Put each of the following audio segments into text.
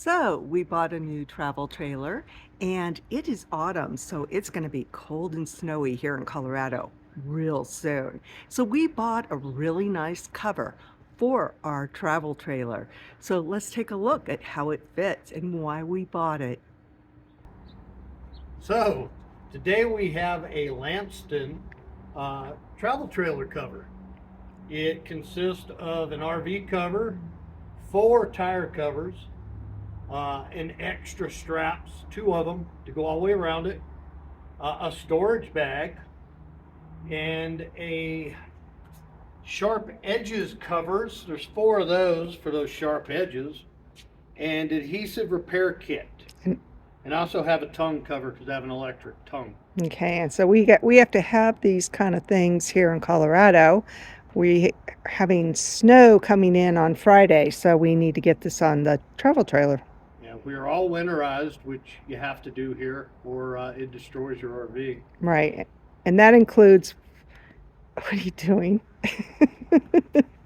So we bought a new travel trailer and it is autumn, so it's going to be cold and snowy here in Colorado real soon. So we bought a really nice cover for our travel trailer. So let's take a look at how it fits and why we bought it. So today we have a Lanceton travel trailer cover. It consists of an RV cover, 4 tire covers, and extra straps, 2 of them to go all the way around it, a storage bag, and a sharp edges covers. There's 4 of those for those sharp edges, and adhesive repair kit. And I also have a tongue cover because I have an electric tongue. Okay, and so we have to have these kind of things here in Colorado. We are having snow coming in on Friday, so we need to get this on the travel trailer. Yeah, we are all winterized, which you have to do here, or it destroys your RV. Right, and that includes, what are you doing?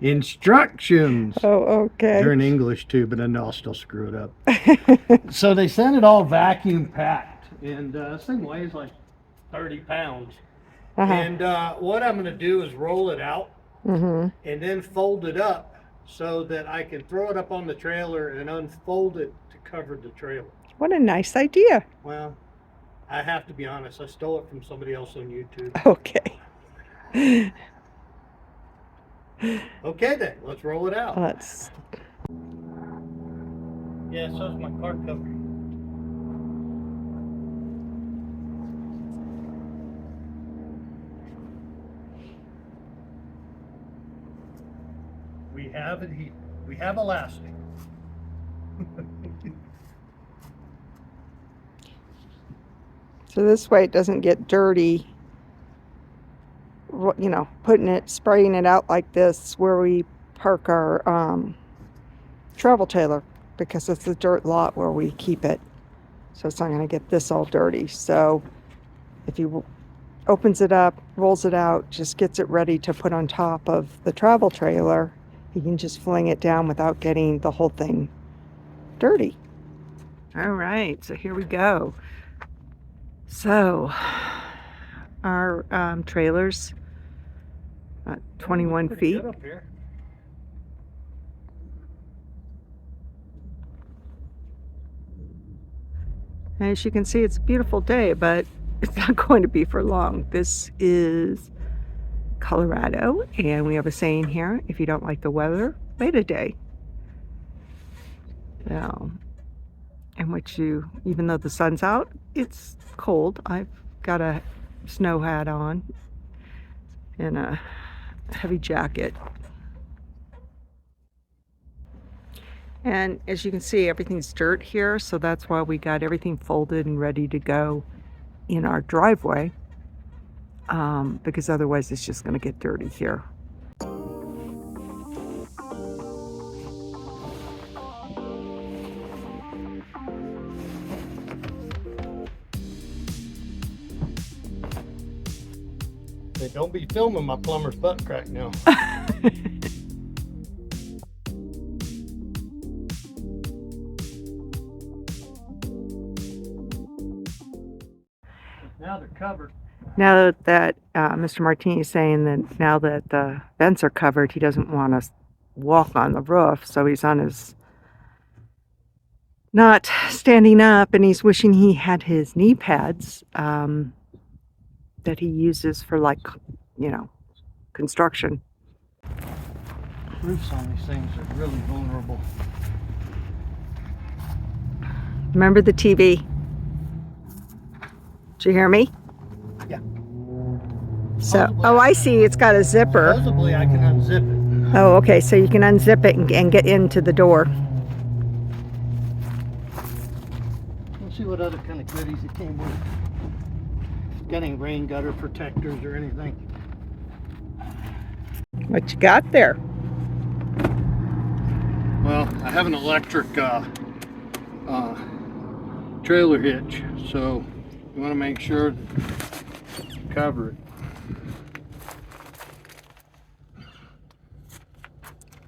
Instructions. Oh, okay. They're in English too, but I know I'll still screw it up. So they sent it all vacuum packed, and this thing weighs like 30 pounds. And what I'm going to do is roll it out and then fold it up so that I can throw it up on the trailer and unfold it to cover the trailer. What a nice idea. Well, I have to be honest, I stole it from somebody else on YouTube. Okay. Okay then, let's roll it out. Let's. Yeah, so's my car cover. We have elastic. So this way it doesn't get dirty. You know, spraying it out like this where we park our travel trailer, because it's a dirt lot where we keep it. So it's not going to get this all dirty. So if he opens it up, rolls it out, just gets it ready to put on top of the travel trailer, he can just fling it down without getting the whole thing dirty. All right, so here we go. So our trailer's 21 feet. Up here. As you can see, it's a beautiful day, but it's not going to be for long. This is Colorado, and we have a saying here: if you don't like the weather, wait a day. So, in which even though the sun's out, it's cold. I've got a snow hat on and a heavy jacket. And as you can see, everything's dirt here, so that's why we got everything folded and ready to go in our driveway, because otherwise it's just going to get dirty here. Hey, don't be filming my plumber's butt crack now. Now they're covered. Now that Mr. Martini is saying that now that the vents are covered, he doesn't want to walk on the roof, so he's on his, not standing up, and he's wishing he had his knee pads that he uses for, like, you know, construction. Roofs on these things are really vulnerable. Remember the TV? Did you hear me? Yeah. So, oh, I see. It's got a zipper. Supposedly I can unzip it. Oh, okay. So you can unzip it and get into the door. Let's see what other kind of goodies it came with. Got any rain gutter protectors or anything? What you got there? Well, I have an electric trailer hitch, so you want to make sure to cover it.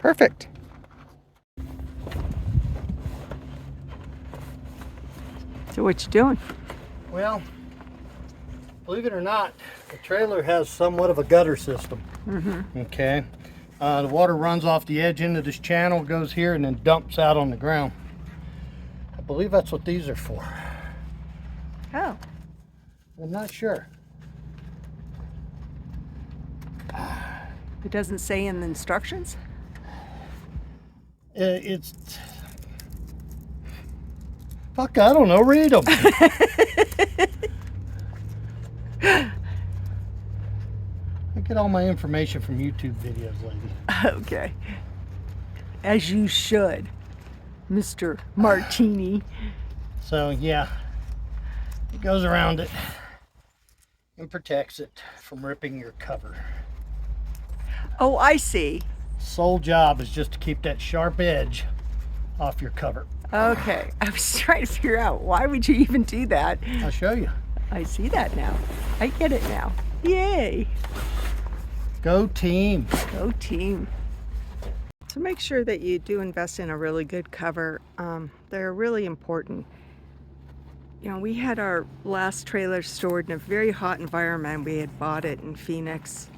Perfect. So what you doing? Well, believe it or not, the trailer has somewhat of a gutter system. Okay. The water runs off the edge into this channel, goes here, and then dumps out on the ground. I believe that's what these are for. Oh. I'm not sure. It doesn't say in the instructions? It's... Fuck, I don't know. Read them. I get all my information from YouTube videos, lady. Okay. As you should, Mr. Martini. So, yeah. It goes around it and protects it from ripping your cover. Oh, I see. Sole job is just to keep that sharp edge off your cover. Okay. I was trying to figure out, why would you even do that? I'll show you. I see that now. I get it now. Yay. Go team. Go team. So make sure that you do invest in a really good cover. They're really important. You know, we had our last trailer stored in a very hot environment. We had bought it in Phoenix,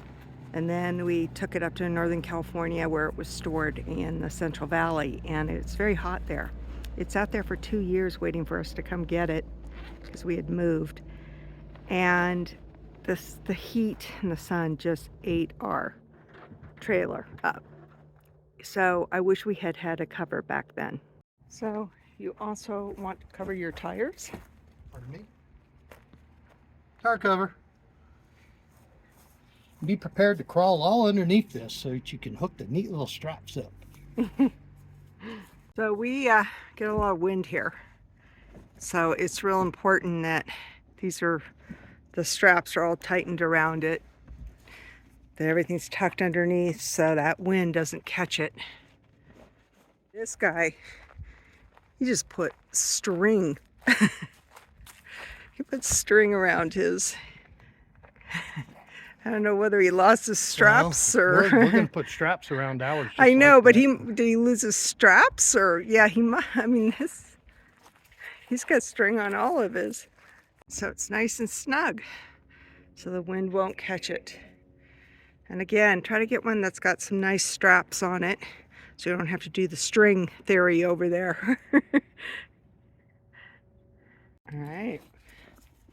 and then we took it up to Northern California where it was stored in the Central Valley, and it's very hot there. It sat there for 2 years waiting for us to come get it because we had moved. And the heat and the sun just ate our trailer up. So I wish we had had a cover back then. So you also want to cover your tires? Pardon me? Tire cover. Be prepared to crawl all underneath this so that you can hook the neat little straps up. So we get a lot of wind here. So it's real important that the straps are all tightened around it, that everything's tucked underneath so that wind doesn't catch it. This guy, he just put string. He put string around his, I don't know whether he lost his straps or... We're going to put straps around ours. I know, like but that. did he lose his straps or... Yeah, he might. I mean, he's got string on all of his. So it's nice and snug, so the wind won't catch it. And again, try to get one that's got some nice straps on it, so you don't have to do the string theory over there. All right,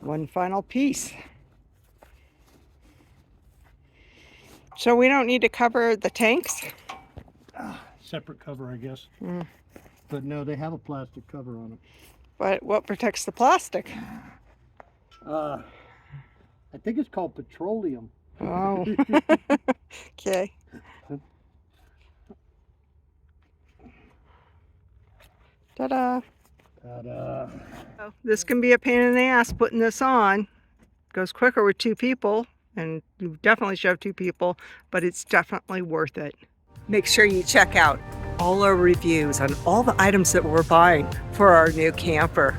one final piece. So we don't need to cover the tanks? Separate cover, I guess. But no, they have a plastic cover on them. But what protects the plastic? I think it's called petroleum. Oh. Okay. Ta-da. Ta-da. Oh, this can be a pain in the ass putting this on. Goes quicker with 2 people, and you definitely should have 2 people, but it's definitely worth it. Make sure you check out all our reviews on all the items that we're buying for our new camper.